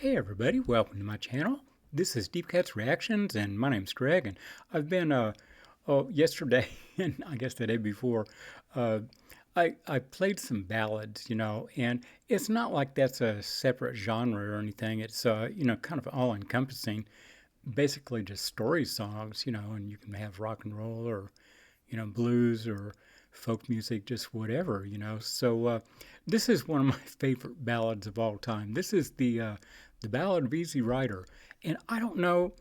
Hey everybody, welcome to my channel. This is Deep Cuts Reactions, and my name's Greg. And I've been, yesterday and I guess the day before, uh, I played some ballads, and it's not like that's a separate genre or anything. It's kind of all encompassing, basically just story songs, and you can have rock and roll or blues or folk music, just whatever, So this is one of my favorite ballads of all time. This is the Ballad of Easy Rider, and I don't know.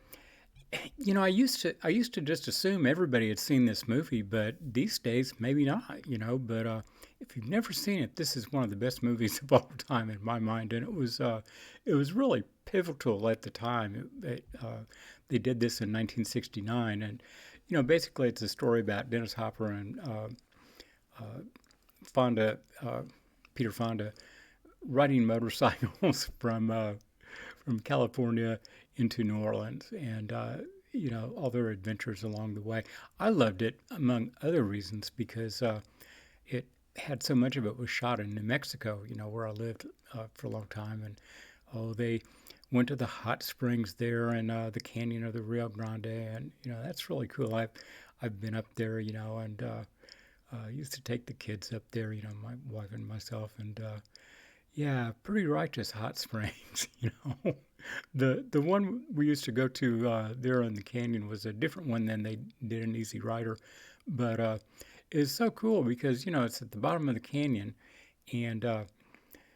I used to just assume everybody had seen this movie, but these days maybe not. But if you've never seen it, this is one of the best movies of all time in my mind, and it was really pivotal at the time. They did this in 1969, and basically it's a story about Dennis Hopper and Fonda, Peter Fonda, riding motorcycles from California into New Orleans, and all their adventures along the way. I loved it among other reasons because it had so much of it was shot in New Mexico, where I lived for a long time, and they went to the hot springs there and the canyon of the Rio Grande, and that's really cool. I've been up there, and used to take the kids up there, my wife and myself, and yeah, pretty righteous hot springs, The one we used to go to there in the canyon was a different one than they did in Easy Rider, but it's so cool because it's at the bottom of the canyon, and of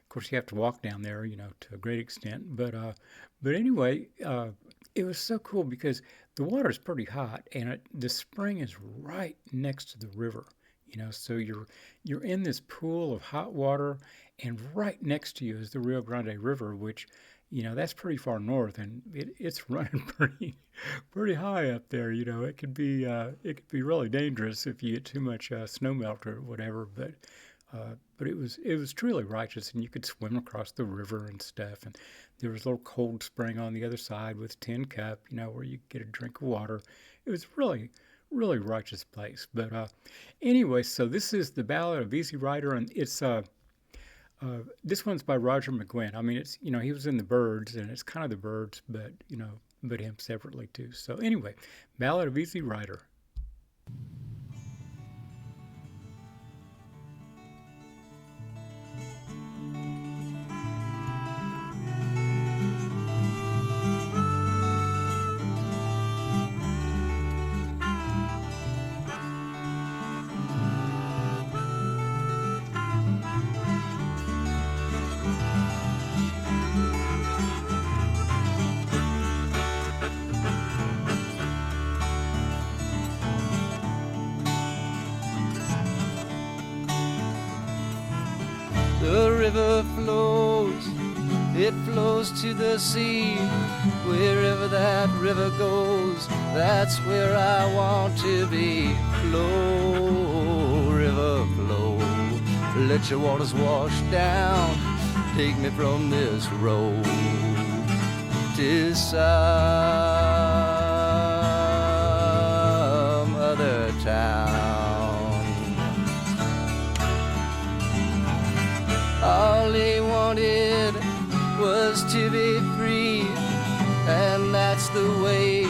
course you have to walk down there, to a great extent. But anyway, it was so cool because the water is pretty hot, and the spring is right next to the river. So you're in this pool of hot water, and right next to you is the Rio Grande River, which that's pretty far north, and it's running pretty high up there. It could be really dangerous if you get too much snow melt or whatever. But it was truly righteous, and you could swim across the river and stuff. And there was a little cold spring on the other side with a tin cup, where you get a drink of water. It was really righteous place. But anyway, so this is the Ballad of Easy Rider, and it's this one's by Roger McGuinn. I mean, it's he was in the Byrds, and it's kind of the Byrds, but him separately too. So anyway, Ballad of Easy Rider. The river flows, it flows to the sea. Wherever that river goes, that's where I want to be. Flow, river, flow, let your waters wash down. Take me from this road to some other town. All he wanted was to be free, and that's the way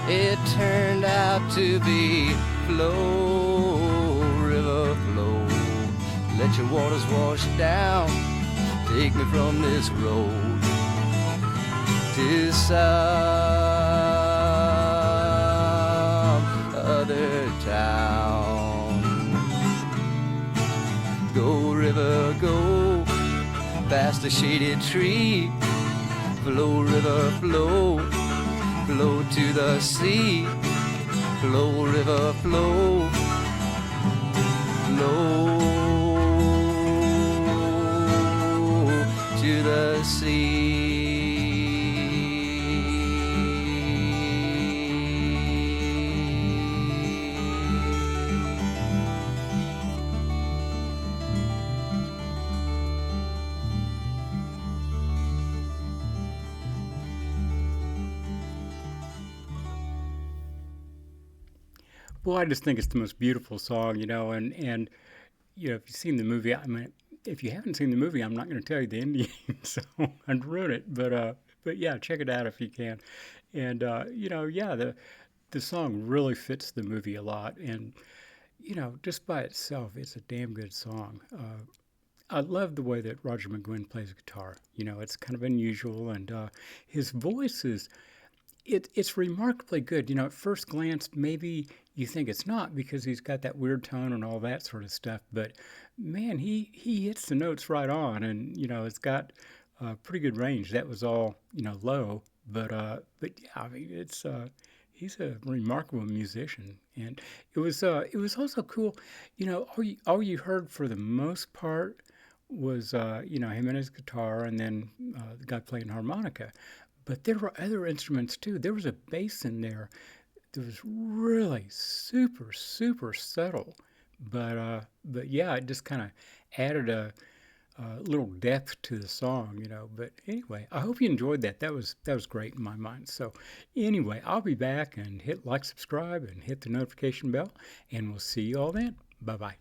it turned out to be. Flow, river, flow, let your waters wash down. Take me from this road to some other town. Go, river, go past a shady tree. Flow, river, flow, flow to the sea. Flow, river, flow, flow to the sea. Well, I just think it's the most beautiful song, and if you've seen the movie, I mean, if you haven't seen the movie, I'm not going to tell you the ending, so I'd ruin it. But yeah, check it out if you can. And yeah, the song really fits the movie a lot, and just by itself, it's a damn good song. I love the way that Roger McGuinn plays guitar. It's kind of unusual, and his voice is it's remarkably good. At first glance, maybe you think it's not because he's got that weird tone and all that sort of stuff. But man, he hits the notes right on, and it's got pretty good range. That was all low, but yeah, I mean he's a remarkable musician, and it was also cool. All you heard for the most part was him and his guitar, and then the guy playing harmonica. But there were other instruments too. There was a bass in there that was really super, super subtle. But yeah, it just kind of added a little depth to the song. But anyway, I hope you enjoyed that. That was great in my mind. So anyway, I'll be back and hit like, subscribe, and hit the notification bell, and we'll see you all then. Bye bye.